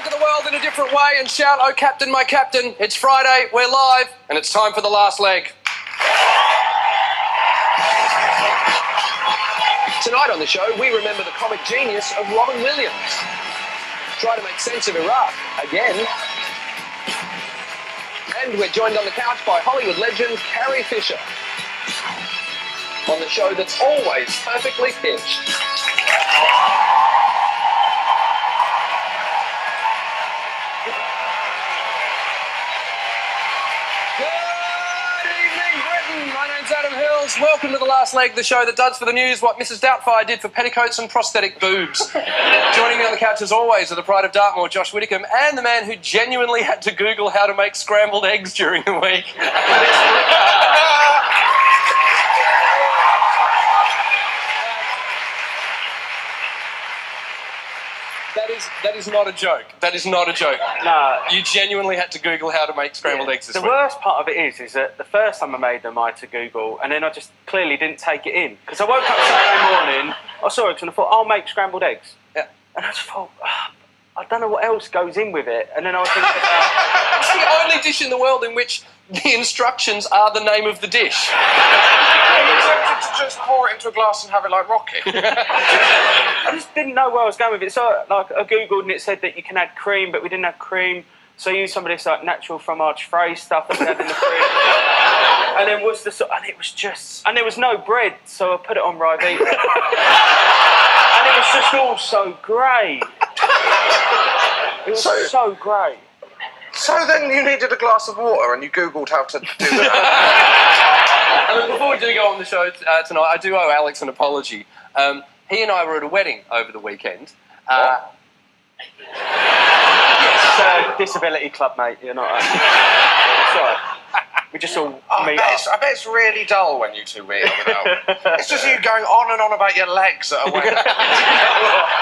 look at the world in a different way and shout, "Oh, Captain, my Captain." It's Friday, we're live, and it's time for the last leg. Tonight on the show, we remember the comic genius of Robin Williams. Try to make sense of Iraq again. And we're joined on the couch by Hollywood legend Carrie Fisher. On the show that's always perfectly pitched. Adam Hills, welcome to the last leg, the show that does for the news what Mrs. Doubtfire did for petticoats and prosthetic boobs. Joining me on the couch as always are the pride of Dartmoor, Josh Widdicombe, and the man who genuinely had to Google how to make scrambled eggs during the week. That is not a joke. That is not a joke. No. You genuinely had to Google how to make scrambled eggs this week. The worst part of it is that the first time I made them, I had to Google, and then I just clearly didn't take it in. Because I woke up Saturday morning, I saw it, and I thought, I'll make scrambled eggs. Yeah. And I just thought, I don't know what else goes in with it. And then I was thinking about... It's the only dish in the world in which the instructions are the name of the dish. You tempted to just pour it into a glass and have it like rocket. I just didn't know where I was going with it. So like, I Googled and it said that you can add cream, but we didn't have cream. So I used some of this like natural fromage frais stuff that we had in the fridge. And then and it was just... And there was no bread, so I put it on Rivita. And it was just all so grey. It was so grey. So then you needed a glass of water and you Googled how to do that. And before we do go on the show tonight, I do owe Alex an apology. He and I were at a wedding over the weekend. Yes, disability club, mate. You're not... Sorry. We just all meet up. I bet it's really dull when you two meet up without. It's just you going on and on about your legs at a wedding.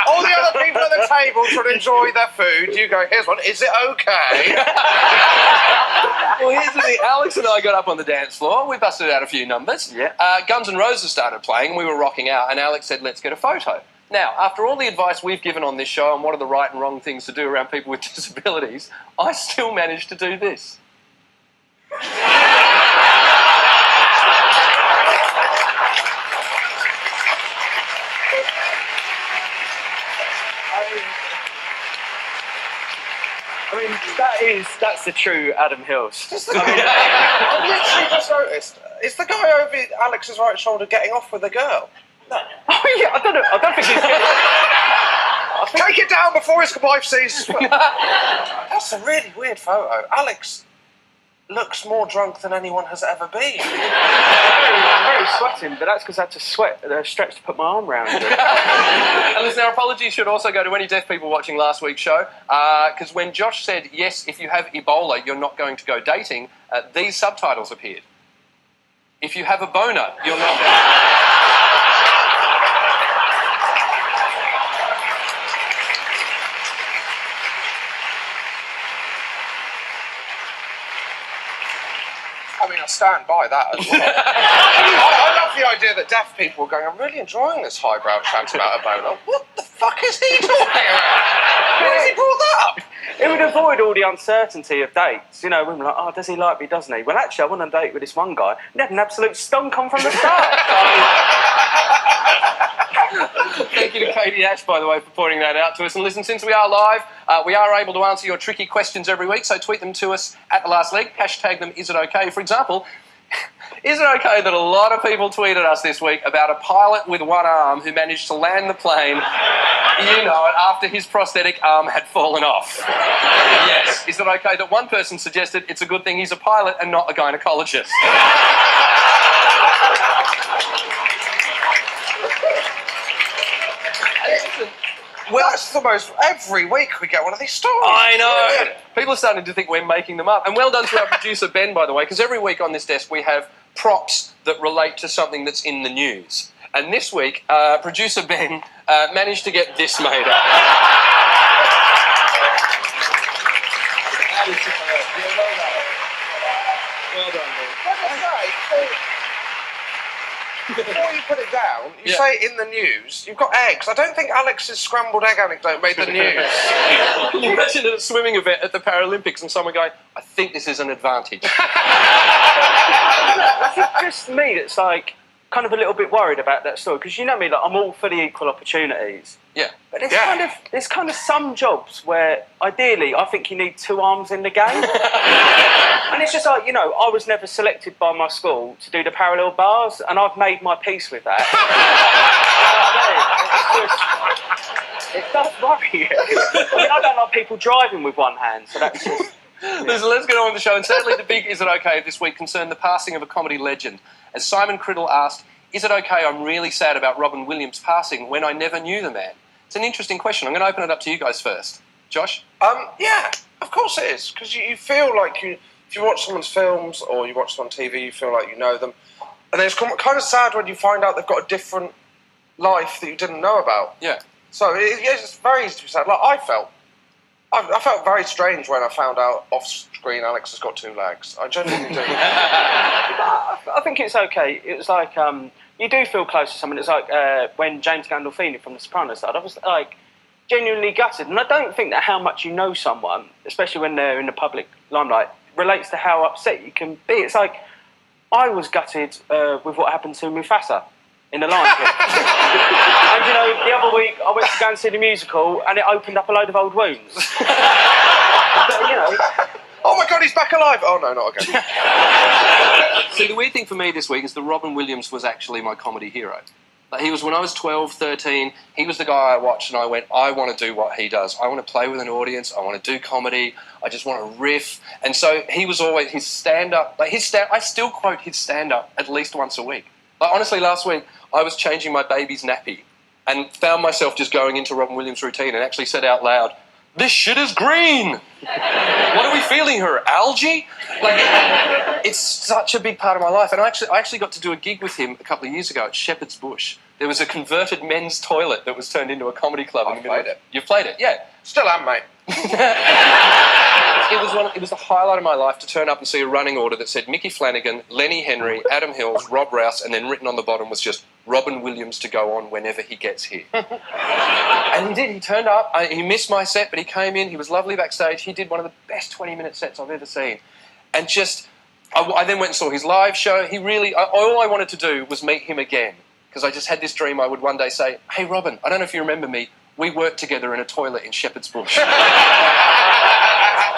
All the other people at the table trying to enjoy their food. You go, here's one. Is it okay? Well, here's the thing. Alex and I got up on the dance floor. We busted out a few numbers. Yeah. Guns N' Roses started playing. We were rocking out, and Alex said, "Let's get a photo." Now, after all the advice we've given on this show on what are the right and wrong things to do around people with disabilities, I still managed to do this. I mean, that's the true Adam Hills. I've literally just noticed. Is the guy over Alex's right shoulder getting off with a girl? No. Oh yeah, I don't know. I don't think he's getting... Take it down before his wife sees. That's a really weird photo. Alex looks more drunk than anyone has ever been. I'm very sweating, but that's because I had to stretch to put my arm around it. And listen, our apologies should also go to any deaf people watching last week's show, because when Josh said, yes, if you have Ebola, you're not going to go dating, these subtitles appeared. If you have a boner, you're not... I mean, I stand by that as well. I love the idea that deaf people are going, I'm really enjoying this highbrow chat about Ebola. What the fuck is he talking about? Why has he brought that up? It would avoid all the uncertainty of dates. You know, women are like, oh, does he like me, doesn't he? Well, actually, I went on a date with this one guy, and he had an absolute stunk on from the start. Thank you to Katie Ash, by the way, for pointing that out to us. And listen, since we are live, we are able to answer your tricky questions every week, so tweet them to us at The Last Leg. Hashtag them, is it okay? For example, is it okay that a lot of people tweeted us this week about a pilot with one arm who managed to land the plane, you know it, after his prosthetic arm had fallen off? Yes. Is it okay that one person suggested it's a good thing he's a pilot and not a gynecologist? Well, that's the most... Every week we get one of these stories. I know. People are starting to think we're making them up. And well done to our producer, Ben, by the way, because every week on this desk we have props that relate to something that's in the news. And this week, producer Ben managed to get this made up. Well done, Ben. before you put it down, you Yeah. say it in the news, you've got eggs. I don't think Alex's scrambled egg anecdote made the news. Can you imagine at a swimming event at the Paralympics and someone going, I think this is an advantage? I think just me that's like kind of a little bit worried about that story because you know me, like I'm all for the equal opportunities. Yeah. But there's Yeah. kind of some jobs where ideally I think you need two arms in the game. And it's just like, you know, I was never selected by my school to do the parallel bars and I've made my peace with that. It does worry you. I mean, I don't like people driving with one hand, so that's just... Listen, let's get on with the show. And sadly, the big Is It Okay this week concerned the passing of a comedy legend. As Simon Criddle asked, is it okay I'm really sad about Robin Williams passing when I never knew the man? It's an interesting question. I'm going to open it up to you guys first. Josh? Yeah, of course it is. Because you feel like if you watch someone's films or you watch them on TV, you feel like you know them. And then it's kind of sad when you find out they've got a different life that you didn't know about. Yeah. So it's very easy to be sad. Like I felt very strange when I found out off screen Alex has got two legs. I genuinely do. I think it's okay. It was like you do feel close to someone. It's like when James Gandolfini from The Sopranos died. I was like genuinely gutted, and I don't think that how much you know someone, especially when they're in the public limelight, relates to how upset you can be. It's like I was gutted with what happened to Mufasa in The Lion King. And you know, the other week I went to go and see the musical, and it opened up a load of old wounds. But, you know. Oh my God, he's back alive! Oh no, not again. See, the weird thing for me this week is that Robin Williams was actually my comedy hero. Like, he was, when I was 12, 13, he was the guy I watched and I went, I want to do what he does. I want to play with an audience. I want to do comedy. I just want to riff. And so he was always, his stand-up, I still quote his stand-up at least once a week. Like, honestly, last week, I was changing my baby's nappy and found myself just going into Robin Williams' routine and actually said out loud, this shit is green. What are we feeling here? Algae? Like, it's such a big part of my life. And I actually got to do a gig with him a couple of years ago at Shepherd's Bush. There was a converted men's toilet that was turned into a comedy club. I've played it. You've played it, yeah. Still am, mate. It was the highlight of my life to turn up and see a running order that said Mickey Flanagan, Lenny Henry, Adam Hills, Rob Rouse, and then written on the bottom was just Robin Williams to go on whenever he gets here. And he did. He turned up. He missed my set, but he came in. He was lovely backstage. He did one of the best 20-minute sets I've ever seen. And just, I then went and saw his live show. He really, all I wanted to do was meet him again because I just had this dream I would one day say, hey, Robin, I don't know if you remember me. We worked together in a toilet in Shepherd's Bush.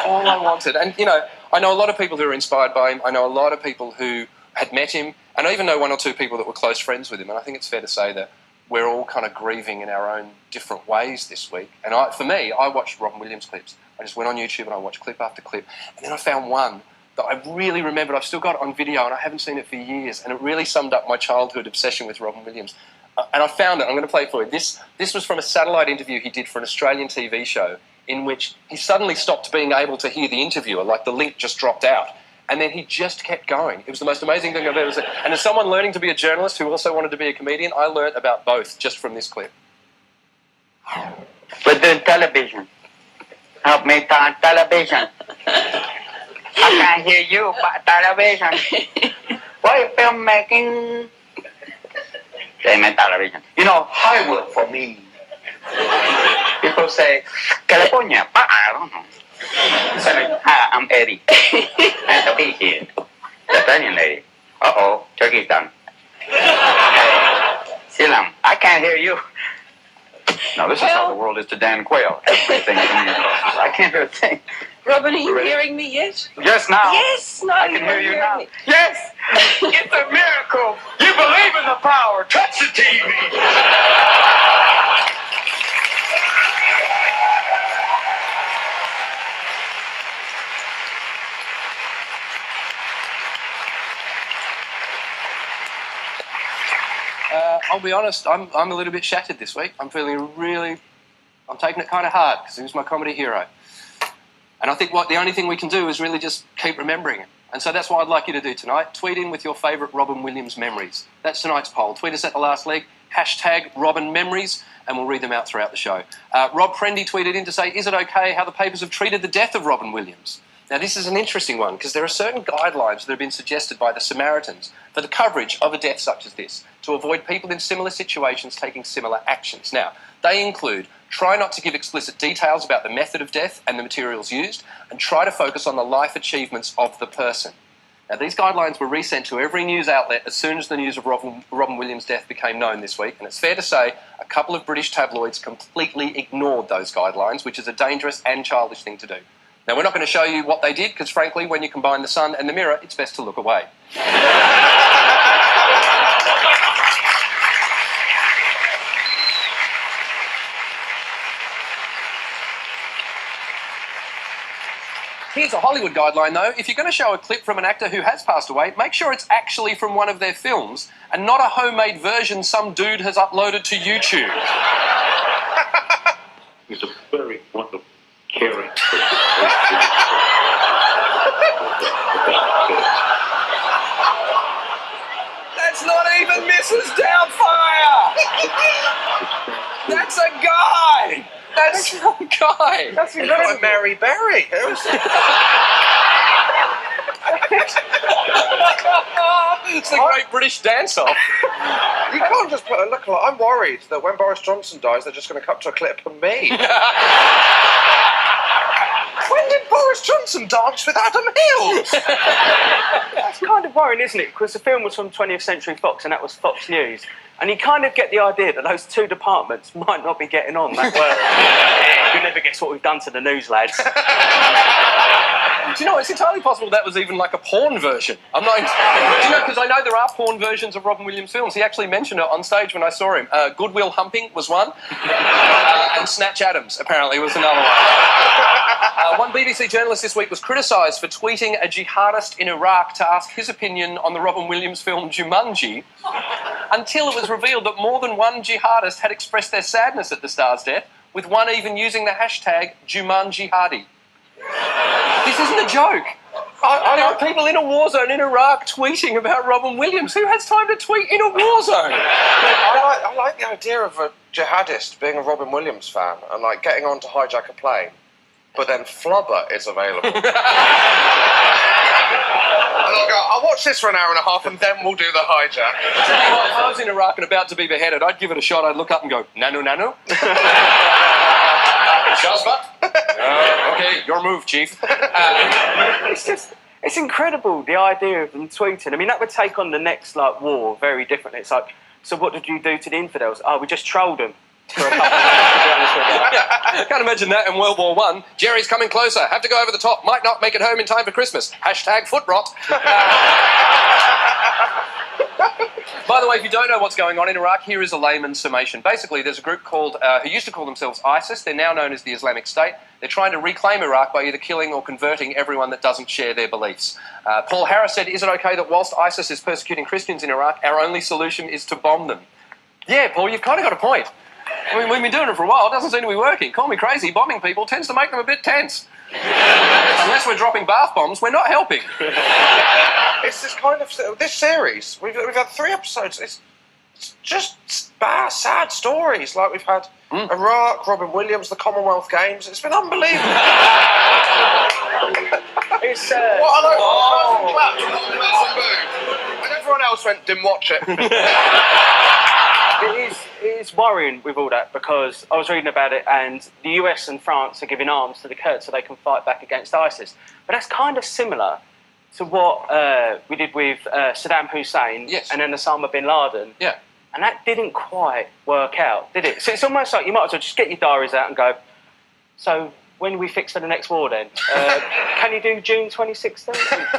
All I wanted. And, you know, I know a lot of people who are inspired by him. I know a lot of people who had met him. And I even know one or two people that were close friends with him. And I think it's fair to say that we're all kind of grieving in our own different ways this week. And for me, I watched Robin Williams clips. I just went on YouTube and I watched clip after clip. And then I found one that I really remembered. I've still got it on video and I haven't seen it for years. And it really summed up my childhood obsession with Robin Williams. And I found it. I'm going to play it for you. This was from a satellite interview he did for an Australian TV show in which he suddenly stopped being able to hear the interviewer, like the link just dropped out. And then he just kept going. It was the most amazing thing I've ever seen. And as someone learning to be a journalist who also wanted to be a comedian, I learnt about both just from this clip. With the television. Help me turn television. I can't hear you, but television. Why are you filmmaking? They meant television. You know, Hollywood for me. People say, California, but I don't know. So, hi, I'm Eddie. Nice to be here. The Italian lady. Uh-oh, turkey's done. Silam, I can't hear you. Now, this is how the world is to Dan Quayle. Everything coming across. I can't hear a thing. Robin, are you hearing me yet? Yes, now. Yes, no, I can hear you now. Me. Yes, it's a miracle. You believe in the power. Touch the TV. I'll be honest, I'm a little bit shattered this week. I'm taking it kind of hard because he was my comedy hero. And I think the only thing we can do is really just keep remembering it. And so that's what I'd like you to do tonight. Tweet in with your favourite Robin Williams memories. That's tonight's poll. Tweet us at The Last Leg, #RobinMemories, and we'll read them out throughout the show. Rob Prendy tweeted in to say, is it okay how the papers have treated the death of Robin Williams? Now, this is an interesting one because there are certain guidelines that have been suggested by the Samaritans for the coverage of a death such as this to avoid people in similar situations taking similar actions. Now, they include try not to give explicit details about the method of death and the materials used, and try to focus on the life achievements of the person. Now, these guidelines were resent to every news outlet as soon as the news of Robin Williams' death became known this week, and it's fair to say a couple of British tabloids completely ignored those guidelines, which is a dangerous and childish thing to do. Now, we're not going to show you what they did because, frankly, when you combine the sun and the mirror, it's best to look away. Here's a Hollywood guideline, though. If you're going to show a clip from an actor who has passed away, make sure it's actually from one of their films and not a homemade version some dude has uploaded to YouTube. He's a very wonderful, caring That's not even Mrs. Doubtfire! That's a guy! That's a guy! That's It's like Mary Berry. It's the Great British Dance-Off. You can't just put a lookalike. I'm worried that when Boris Johnson dies, they're just going to cut to a clip of me. When did Boris Johnson dance with Adam Hills? That's kind of worrying, isn't it? Because the film was from 20th Century Fox and that was Fox News. And you kind of get the idea that those two departments might not be getting on that well. You never guess what we've done to the news, lads. Do you know, it's entirely possible that was even like a porn version. I'm not... Do you know, because I know there are porn versions of Robin Williams films. He actually mentioned it on stage when I saw him. Goodwill Humping was one. And Snatch Adams, apparently, was another one. One BBC journalist this week was criticised for tweeting a jihadist in Iraq to ask his opinion on the Robin Williams film Jumanji, until it was revealed that more than one jihadist had expressed their sadness at the star's death, with one even using the hashtag Jumanjihadi. This isn't a joke. There are people in a war zone in Iraq tweeting about Robin Williams. Who has time to tweet in a war zone? I like the idea of a jihadist being a Robin Williams fan and like getting on to hijack a plane, but then Flubber is available. And I'll go, I'll watch this for an hour and a half and then we'll do the hijack. Tell you what, if I was in Iraq and about to be beheaded, I'd give it a shot. I'd look up and go, Nanu, Nanu. Shazbat. Okay, your move, Chief. It's incredible, the idea of them tweeting. I mean, that would take on the next war very differently. It's like, so what did you do to the infidels? Oh, we just trolled them. For a couple of I can't imagine that in World War I. Jerry's coming closer. Have to go over the top. Might not make it home in time for Christmas. Hashtag foot rot. By the way, if you don't know what's going on in Iraq, here is a layman's summation. Basically, there's a group called who used to call themselves ISIS. They're now known as the Islamic State. They're trying to reclaim Iraq by either killing or converting everyone that doesn't share their beliefs. Paul Harris said, is it okay that whilst ISIS is persecuting Christians in Iraq, our only solution is to bomb them? Yeah, Paul, you've kind of got a point. I mean, we've been doing it for a while. It doesn't seem to be working. Call me crazy. Bombing people tends to make them a bit tense. Unless we're dropping bath bombs, we're not helping. It's this kind of this series. We've had 3 episodes. It's just sad stories. Like we've had Iraq, Robin Williams, the Commonwealth Games. It's been unbelievable. It's What a and everyone else went, didn't watch it. It is worrying with all that because I was reading about it and the US and France are giving arms to the Kurds so they can fight back against ISIS. But that's kind of similar to what we did with Saddam Hussein and then Osama bin Laden. Yeah. And that didn't quite work out, did it? So it's almost like you might as well just get your diaries out and go, so when we fix for the next war then? Can you do June 2016?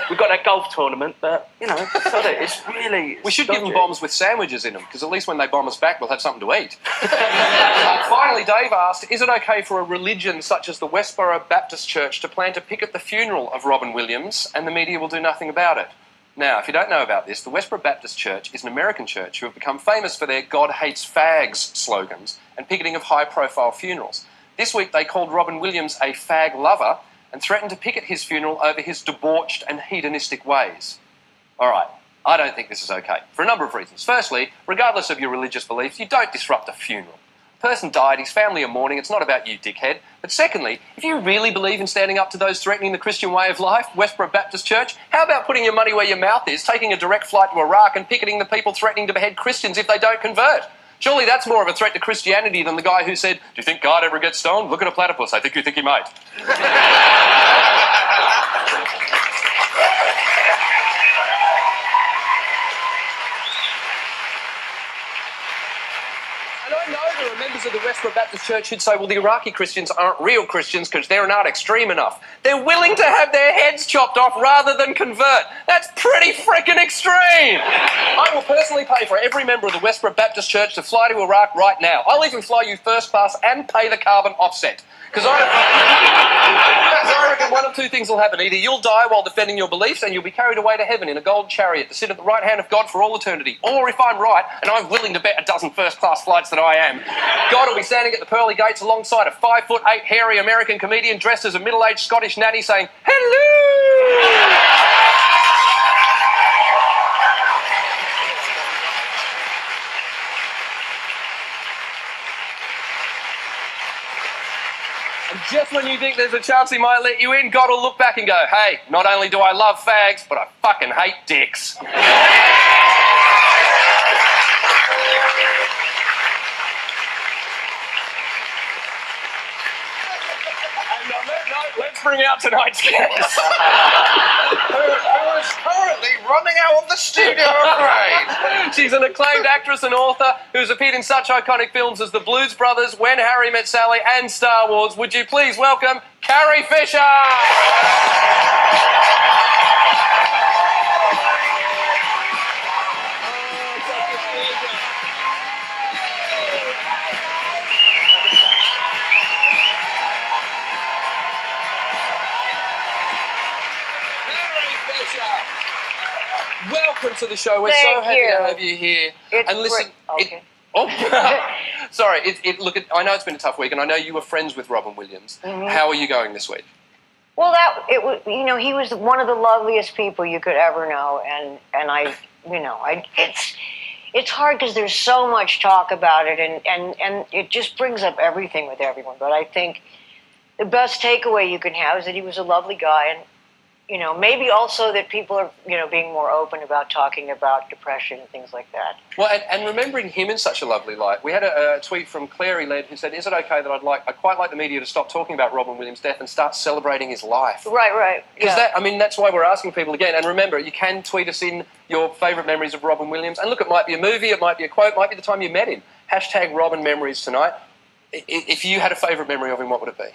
We've got that golf tournament, but, you know, it's really... We should give them bombs with sandwiches in them, because at least when they bomb us back, we'll have something to eat. Finally, Dave asked, is it okay for a religion such as the Westboro Baptist Church to plan to picket the funeral of Robin Williams and the media will do nothing about it? Now, if you don't know about this, the Westboro Baptist Church is an American church who have become famous for their God hates fags slogans and picketing of high-profile funerals. This week, they called Robin Williams a fag lover and threatened to picket his funeral over his debauched and hedonistic ways. All right, I don't think this is okay, for a number of reasons. Firstly, regardless of your religious beliefs, you don't disrupt a funeral. A person died, his family are mourning, it's not about you, dickhead. But secondly, if you really believe in standing up to those threatening the Christian way of life, Westboro Baptist Church, how about putting your money where your mouth is, taking a direct flight to Iraq and picketing the people threatening to behead Christians if they don't convert? Surely that's more of a threat to Christianity than the guy who said, "Do you think God ever gets stoned? Look at a platypus. I think you think he might." And I know there are members of the Westboro Baptist Church who'd say, well, the Iraqi Christians aren't real Christians because they're not extreme enough. They're willing to have their heads chopped off rather than convert. That's pretty frickin' extreme. I will personally pay for every member of the Westboro Baptist Church to fly to Iraq right now. I'll even fly you first class and pay the carbon offset. Because I reckon one of two things will happen. Either you'll die while defending your beliefs and you'll be carried away to heaven in a gold chariot to sit at the right hand of God for all eternity. Or if I'm right, and I'm willing to bet a dozen first-class flights that I am, God will be standing at the pearly gates alongside a 5'8" hairy American comedian dressed as a middle-aged Scottish nanny saying, "Hello!" And just when you think there's a chance he might let you in, God will look back and go, "Hey, not only do I love fags, but I fucking hate dicks." And on that note, let's bring out tonight's guest. Who is currently running out of the studio, I'm afraid. She's an acclaimed actress and author who's appeared in such iconic films as The Blues Brothers, When Harry Met Sally, and Star Wars. Would you please welcome Carrie Fisher? Welcome to the show. We're so Thank happy you. to have you here. It's and listen, great. Okay. Sorry. Look, I know it's been a tough week, and I know you were friends with Robin Williams. Mm-hmm. How are you going this week? Well, he was one of the loveliest people you could ever know, and it's hard because there's so much talk about it, and it just brings up everything with everyone. But I think the best takeaway you can have is that he was a lovely guy, and maybe also that people are being more open about talking about depression and things like that. Well, and remembering him in such a lovely light, we had a tweet from Clary Led who said, "Is it okay that I'd quite like the media to stop talking about Robin Williams' death and start celebrating his life?" Right. Because Yeah. that's why we're asking people again. And remember, you can tweet us in your favourite memories of Robin Williams. And look, it might be a movie, it might be a quote, it might be the time you met him. # Robin Memories tonight. If you had a favourite memory of him, what would it be?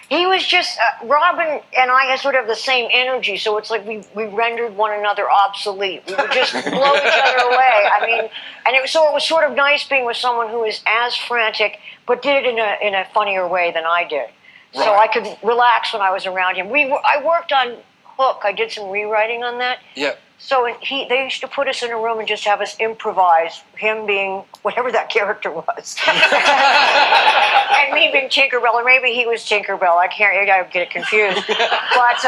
He was just Robin and I had sort of the same energy, so it's like we rendered one another obsolete. We would just blow each other away. I mean, and it was sort of nice being with someone who is as frantic, but did it in a funnier way than I did. Right. So I could relax when I was around him. I worked on Hook. I did some rewriting on that. Yeah. So they used to put us in a room and just have us improvise, him being whatever that character was. And me being Tinkerbell, or maybe he was Tinkerbell. I get it confused. But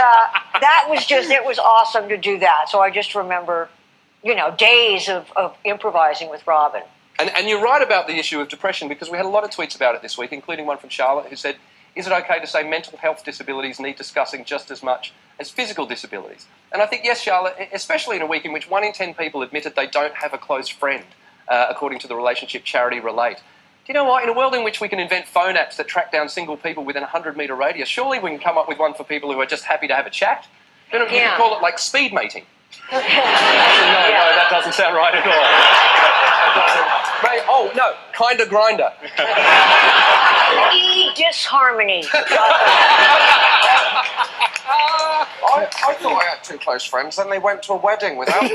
it was awesome to do that. So I just remember, days of improvising with Robin. And you're right about the issue of depression, because we had a lot of tweets about it this week, including one from Charlotte who said, "Is it okay to say mental health disabilities need discussing just as much as physical disabilities?" And I think, yes, Charlotte, especially in a week in which 1 in 10 people admitted they don't have a close friend, according to the relationship charity Relate. Do you know what? In a world in which we can invent phone apps that track down single people within a 100-metre radius, surely we can come up with one for people who are just happy to have a chat. You can call it like speed mating. No, that doesn't sound right at all. Kinda grinder. Disharmony. I thought I had 2 close friends, then they went to a wedding without me.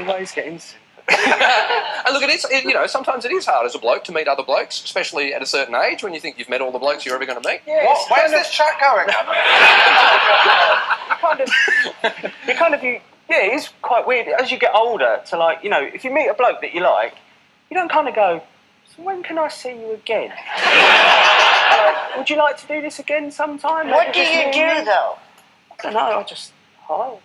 Always getting. And look, sometimes it is hard as a bloke to meet other blokes, especially at a certain age when you think you've met all the blokes you're ever going to meet. Yeah, Where's this chat going? It's quite weird as you get older to if you meet a bloke that you like, you don't kind of go, "So when can I see you again?" Would you like to do this again sometime? What Maybe do just you me and do though? I don't know. I just hide.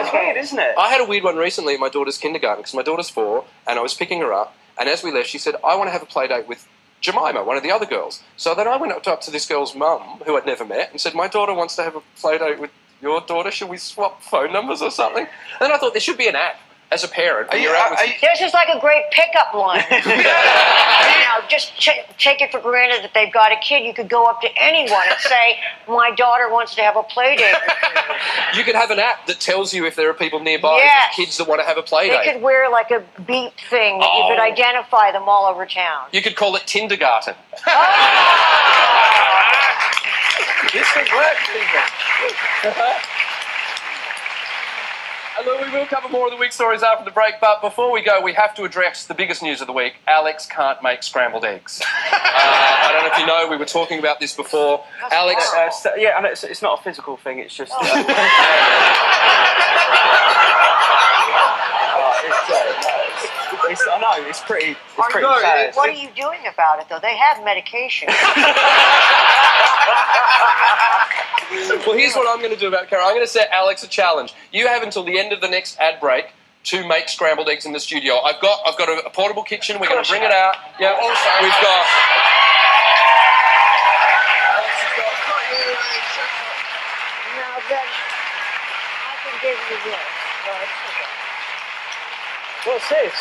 It's weird, isn't it? I had a weird one recently at my daughter's kindergarten because my daughter's 4 and I was picking her up, and as we left she said, I want to have a play date with Jemima, one of the other girls. So then I went up to this girl's mum, who I'd never met, and said, my daughter wants to have a play date with your daughter. Should we swap phone numbers or something? And then I thought there should be an app as a parent. When you're out with... This is like a great pickup line. Just take it for granted that they've got a kid. You could go up to anyone and say, my daughter wants to have a play date. You could have an app that tells you if there are people nearby, Yes. kids that want to have a play They date. could wear like a beep thing that you could identify them all over town. You could call it Tindergarten. This could work, people. And look, we will cover more of the week stories after the break, but before we go, we have to address the biggest news of the week. Alex can't make scrambled eggs. I don't know if you know, we were talking about this before. Alex... Yeah, and it's not a physical thing, it's just... I know, it's pretty sad. What are you doing about it, though? They have medication. Well, here's what I'm going to do about it, Carrie. I'm going to set Alex a challenge. You have until the end of the next ad break to make scrambled eggs in the studio. I've got a portable kitchen. We're going to bring it out. Yeah. Also, we've got... Now then, I can give you this. What's this?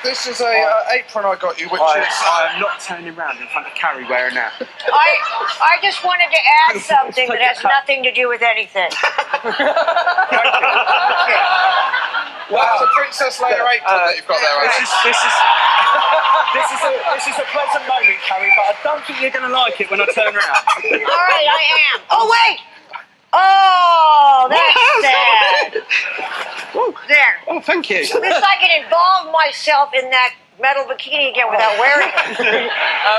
This is a apron I got you, which is... I am not turning around in front of Carrie wearing that. I just wanted to add something that has nothing to do with anything. That's a Princess Leia apron that you've got there, Alex. This is a pleasant moment, Carrie, but I don't think you're going to like it when I turn around. All right, I am. Oh, wait! Oh, that's sad. There. Oh, thank you. At least I can involve myself in that metal bikini again without wearing it.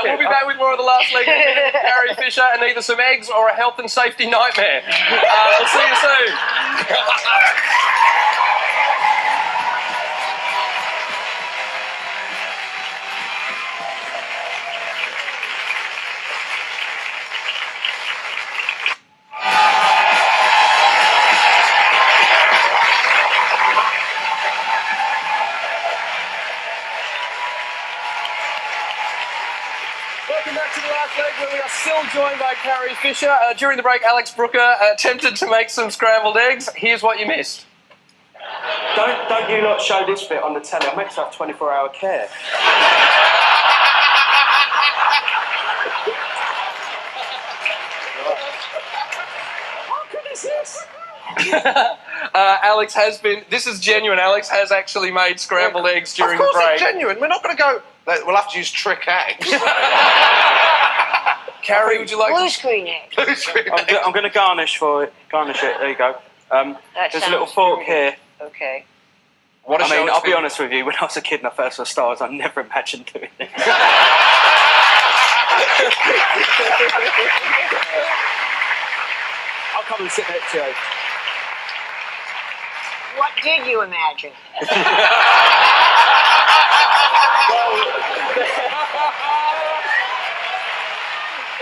We'll be back with more of the last leg of Carrie Fisher and either some eggs or a health and safety nightmare. We'll see you soon. Welcome back to the last leg where we are still joined by Carrie Fisher. During the break, Alex Brooker attempted to make some scrambled eggs. Here's what you missed. Don't you lot show this bit on the telly. I'm meant to have 24-hour care. How good is this? Alex has been... This is genuine. Alex has actually made scrambled eggs during the Of course break. it's genuine. We're not going to go... We'll have to use trick eggs. Carrie, would you like Blue to... screen egg. I'm going to garnish it. There you go. There's a little fork here. Okay. What a I mean, show I'll it's be been. honest with you, when I was a kid and I first saw stars, I never imagined doing this. I'll come and sit next to you. What did you imagine?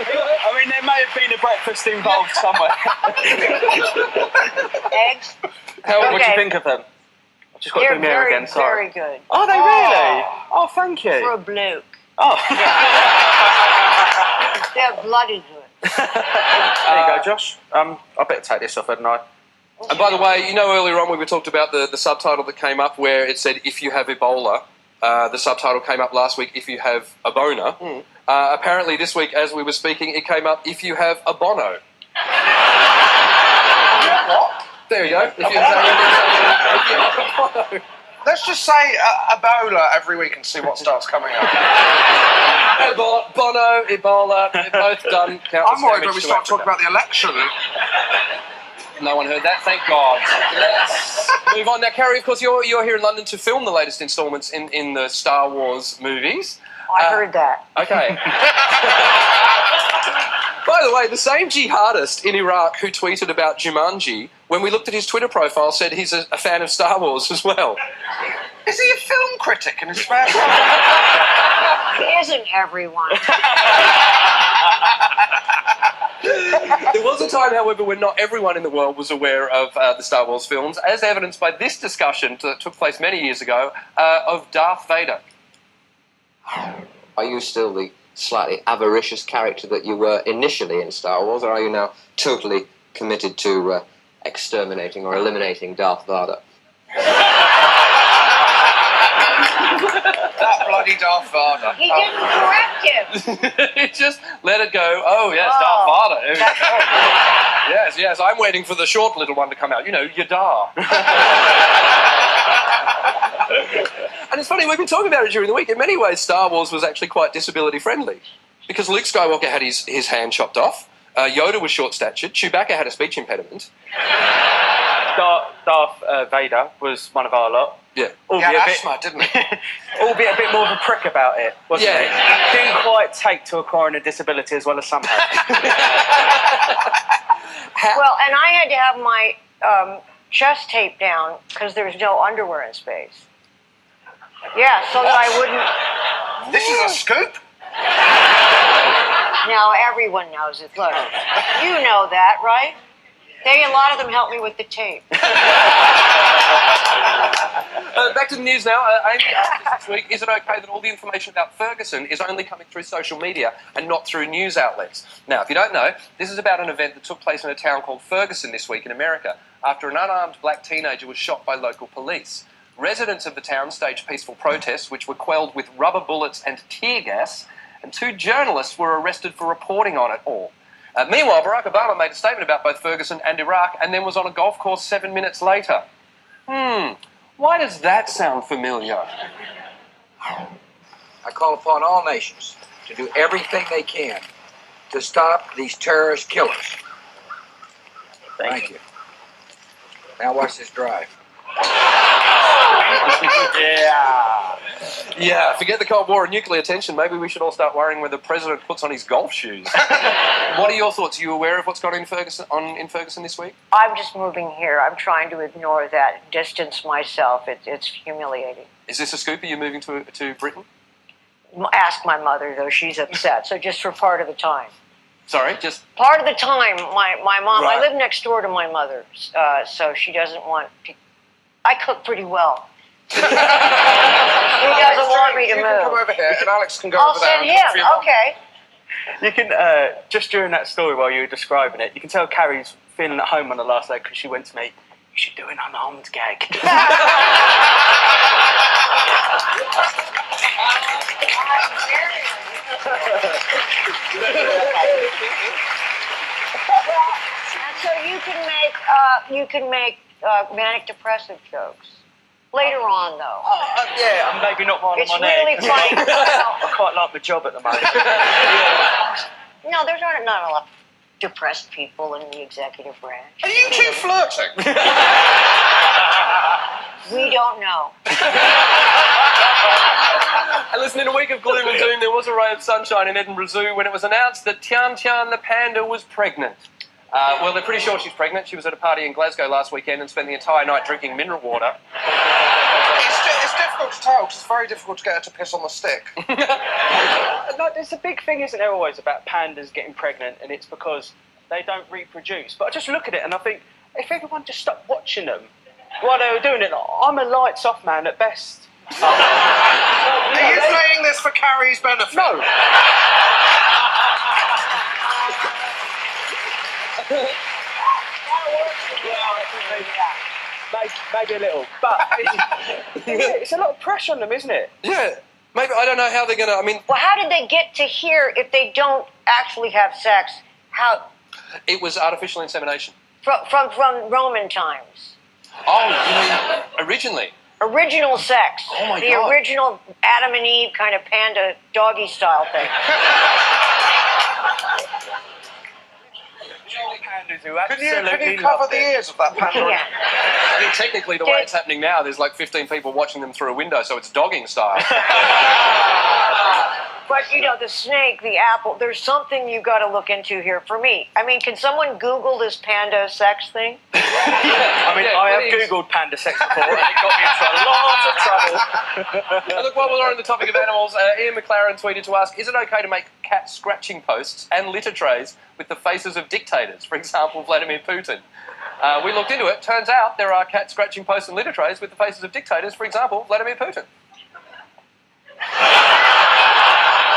I mean, there may have been a breakfast involved somewhere. Eggs? What do you Okay. think of them? I've just got They're to do them very, again, sorry. very good. Are they really? Oh, thank you. For a bloke. Oh. They're bloody good. There you go, Josh. I better take this off, hadn't I? And by the way, you know earlier on when we talked about the subtitle that came up where it said, if you have Ebola, the subtitle came up last week, if you have a boner. Apparently this week, as we were speaking, it came up, if you have a bono. What? There you go. If you have a bono. Let's just say Ebola every week and see what starts coming up. Bono, Ebola, they're both done. I'm worried when we start talking about the election. No one heard that, thank God. Let's move on. Now, Carrie, of course, you're here in London to film the latest instalments in the Star Wars movies. I heard that. Okay. By the way, the same jihadist in Iraq who tweeted about Jumanji, when we looked at his Twitter profile, said he's a fan of Star Wars as well. Is he a film critic in his spare time? Isn't everyone? There was a time, however, when not everyone in the world was aware of the Star Wars films, as evidenced by this discussion that took place many years ago of Darth Vader. Are you still the slightly avaricious character that you were initially in Star Wars, or are you now totally committed to exterminating or eliminating Darth Vader? That bloody Darth Vader. He didn't correct him. He just let it go. Oh, yes, Darth Vader. Yes, yes, I'm waiting for the short little one to come out. You know, Yadar. And it's funny, we've been talking about it during the week. In many ways, Star Wars was actually quite disability friendly. Because Luke Skywalker had his hand chopped off. Yoda was short-statured. Chewbacca had a speech impediment. Darth Vader was one of our lot. Yeah. He had asthma, didn't he? Albeit a bit more of a prick about it, wasn't Yeah. he? Didn't quite take to acquiring a disability as well as some have. Well, and I had to have my chest taped down because there's no underwear in space. Yeah, so that I wouldn't. This is a scoop? Now everyone knows it. Look, you know that, right? A lot of them helped me with the tape. Back to the news now. Amy asked us this week, is it okay that all the information about Ferguson is only coming through social media and not through news outlets? Now, if you don't know, this is about an event that took place in a town called Ferguson this week in America after an unarmed black teenager was shot by local police. Residents of the town staged peaceful protests, which were quelled with rubber bullets and tear gas, and 2 journalists were arrested for reporting on it all. Meanwhile, Barack Obama made a statement about both Ferguson and Iraq and then was on a golf course 7 minutes later. Why does that sound familiar? I call upon all nations to do everything they can to stop these terrorist killers. Thank you. Now watch this drive. Yeah, forget the Cold War and nuclear tension. Maybe we should all start worrying whether the president puts on his golf shoes. What are your thoughts? Are you aware of what's going on in Ferguson this week? I'm just moving here. I'm trying to ignore that, distance myself. It's humiliating. Is this a scoop? Are you moving to Britain? Ask my mother, though. She's upset. So just for part of the time. Sorry, just... Part of the time, my mom, Right. I live next door to my mother, so she doesn't want to... I cook pretty well. He doesn't want me to You move. can come over here and Alex can go I'll over there. send and cook for him. your mum. Okay. You can, just during that story while you were describing it, you can tell Carrie's feeling at home on the last leg because she went to me, you should do an unarmed gag. So you can make manic depressive jokes. Later on, though. Yeah, I'm maybe not one It's on my really neck. funny. I quite like my job at the moment. No, there's not a lot of depressed people in the executive branch. Are you two flirting? We don't know. And listen, in a week of gloom and doom, there was a ray of sunshine in Edinburgh Zoo when it was announced that Tian Tian the panda was pregnant. Well, they're pretty sure she's pregnant. She was at a party in Glasgow last weekend and spent the entire night drinking mineral water. It's difficult to tell because it's very difficult to get her to piss on the stick. Like, there's a big thing, isn't there, always about pandas getting pregnant, and it's because they don't reproduce. But I just look at it and I think, if everyone just stopped watching them while they were doing it, I'm a lights off man at best. Are you saying this for Carrie's benefit? No. Maybe a little, but it's a lot of pressure on them, isn't it? Yeah, maybe, I don't know how they're going to, I mean... Well, how did they get to here if they don't actually have sex? How? It was artificial insemination. From Roman times. Oh, you mean originally? Original sex. Oh, my the God. original Adam and Eve kind of panda doggy style thing. Can you cover the ears of that panda? Yeah. I think technically the way it's happening now, there's like 15 people watching them through a window, so it's dogging style. But, the snake, the apple, there's something you got to look into here for me. I mean, can someone Google this panda sex thing? I have Googled panda sex before, and it got me into a lot of trouble. Look, while we're on the topic of animals, Ian McLaren tweeted to ask, is it okay to make cat scratching posts and litter trays with the faces of dictators, for example, Vladimir Putin? We looked into it. Turns out there are cat scratching posts and litter trays with the faces of dictators, for example, Vladimir Putin.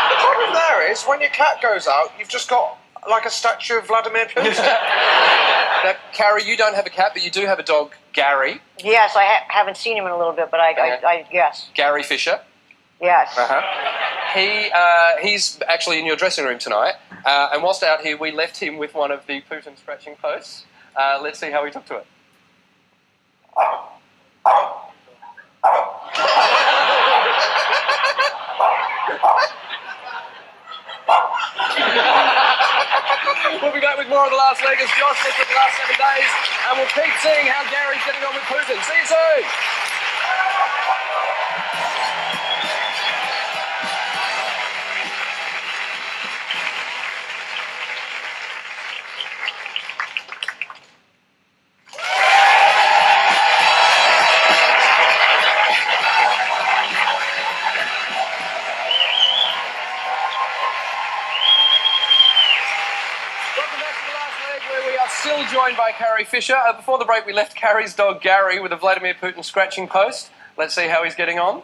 The problem there is, when your cat goes out, you've just got like a statue of Vladimir Putin. Now, Carrie, you don't have a cat, but you do have a dog, Gary. Yes, I haven't seen him in a little bit, but I yes. Gary Fisher. Yes. He's actually in your dressing room tonight, and whilst out here, we left him with one of the Putin scratching posts. Let's see how he took to it. We'll be back with more of The Last Leg as Josh looks at the last 7 days, and we'll keep seeing how Gary's getting on with Putin. See you soon! Still joined by Carrie Fisher. Before the break, we left Carrie's dog Gary with a Vladimir Putin scratching post. Let's see how he's getting on.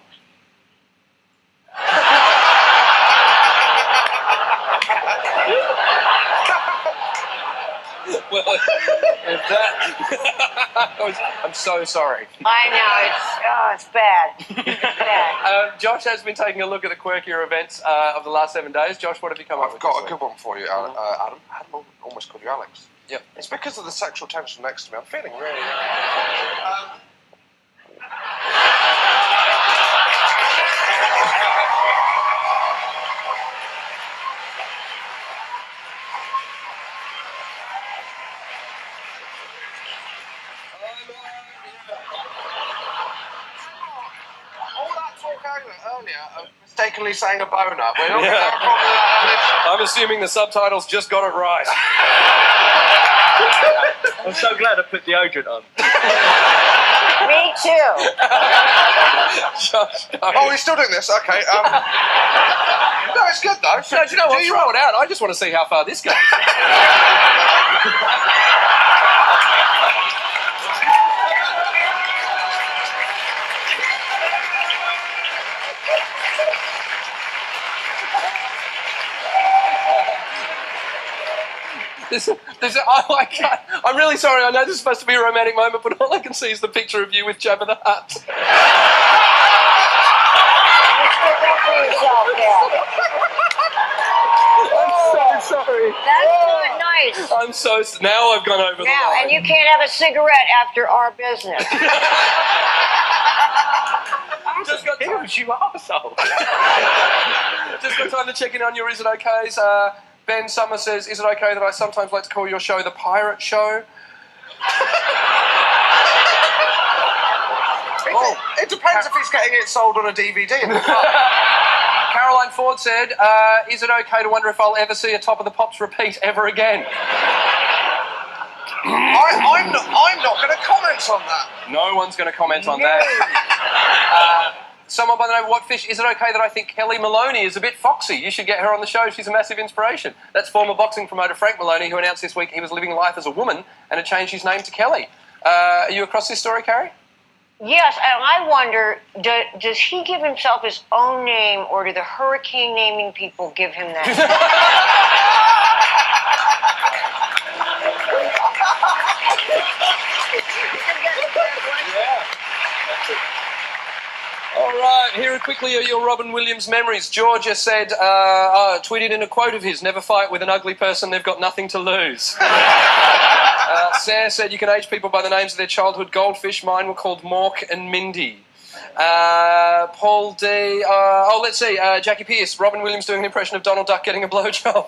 Well, if that... I'm so sorry. I know, it's bad. It's bad. Josh has been taking a look at the quirkier events of the last 7 days. Josh, what have you come up with? I've got a good one for you, Adam. Adam almost called you Alex. Yep. It's because of the sexual tension next to me. I'm feeling really... All that talk earlier of mistakenly saying a boner. We're not going to have a problem with that. I'm assuming the subtitles just got it right. I'm so glad I put deodorant on. Me too. Josh, no. Oh, he's still doing this? Okay. No, it's good though. No, do you know what? Throw it out. I just want to see how far this goes. I'm really sorry, I know this is supposed to be a romantic moment, but all I can see is the picture of you with Jabba the Hutt. I'm so sorry. That's not nice. I'm so... Now I've gone over the Now, line. and you can't have a cigarette after our business. Just got time. You arsehole. Just got time to check in on your Is It Okays. Ben Summer says, is it okay that I sometimes like to call your show The Pirate Show? It depends if he's getting it sold on a DVD. Caroline Ford said, is it okay to wonder if I'll ever see a Top of the Pops repeat ever again? I'm not going to comment on that. No one's going to comment on that. Someone by the name of What Fish, is it okay that I think Kelly Maloney is a bit foxy? You should get her on the show. She's a massive inspiration. That's former boxing promoter Frank Maloney, who announced this week he was living life as a woman and had changed his name to Kelly. Are you across this story, Carrie? Yes, and I wonder, does he give himself his own name, or do the hurricane naming people give him that? All right, here quickly are your Robin Williams memories. Georgia said, tweeted in a quote of his, never fight with an ugly person, they've got nothing to lose. Sarah said, you can age people by the names of their childhood goldfish. Mine were called Mork and Mindy. Paul D. Let's see, Jackie Pierce, Robin Williams doing an impression of Donald Duck getting a blowjob.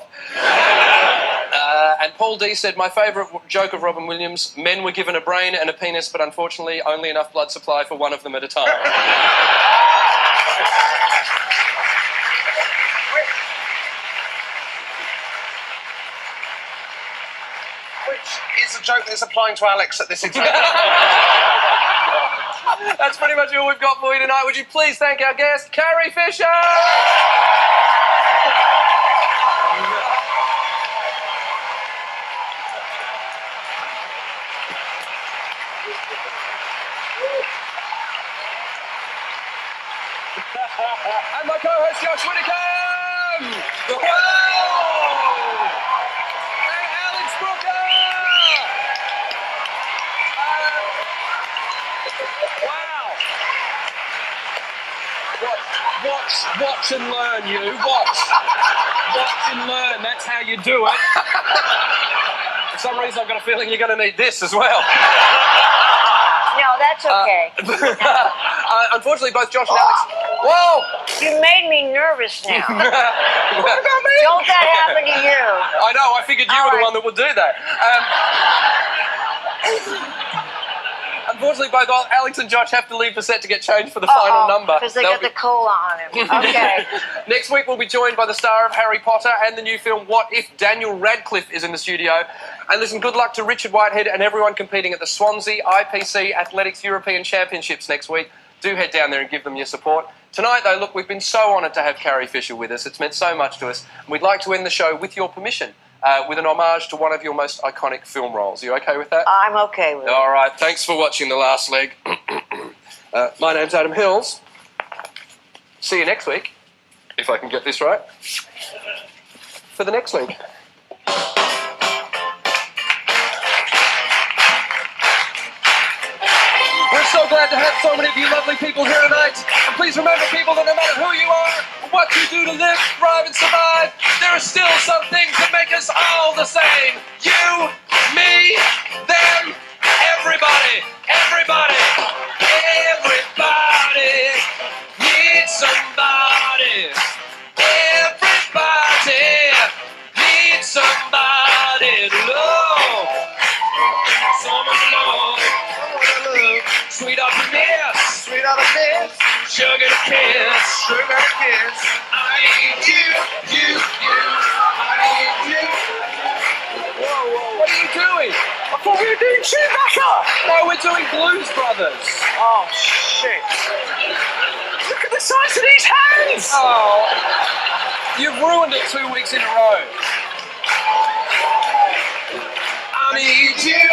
And Paul D said, my favourite joke of Robin Williams, men were given a brain and a penis, but unfortunately only enough blood supply for one of them at a time. joke that's applying to Alex at this exact moment. That's pretty much all we've got for you tonight. Would you please thank our guest, Carrie Fisher? And my co-host, Josh Widdicombe! Whoa! And Alex Brooker! Wow! Watch and learn, you. Watch and learn. That's how you do it. For some reason, I've got a feeling you're going to need this as well. No, that's okay. Unfortunately, both Josh and Alex... Whoa! You made me nervous now. What about me? Don't that happen to you? I know, I figured you were the one that would do that. Unfortunately, both Alex and Josh have to leave the set to get changed for the final number. Because they got the cola on him. Okay. Next week, we'll be joined by the star of Harry Potter and the new film What If, Daniel Radcliffe, is in the studio. And listen, good luck to Richard Whitehead and everyone competing at the Swansea IPC Athletics European Championships next week. Do head down there and give them your support. Tonight, though, look, we've been so honoured to have Carrie Fisher with us. It's meant so much to us. And we'd like to end the show, with your permission, with an homage to one of your most iconic film roles. Are you okay with that? I'm okay with it. All right, thanks for watching The Last Leg. My name's Adam Hills. See you next week, if I can get this right, for the next leg. We're so glad to have so many of you lovely people here tonight. And please remember, people, that no matter who you are, or what you do to live, thrive, and survive, there are still some things that make us all the same. You, me, them, everybody, everybody, everybody needs somebody. Everybody needs somebody to love. Someone to love. Sweet up the miss, sugar to kiss, I need you, I need you. Whoa, what are you doing? I thought we were doing Chewbacca. No, we're doing Blues Brothers. Oh, shit. Look at the size of these hands. Oh, you've ruined it 2 weeks in a row. I need you.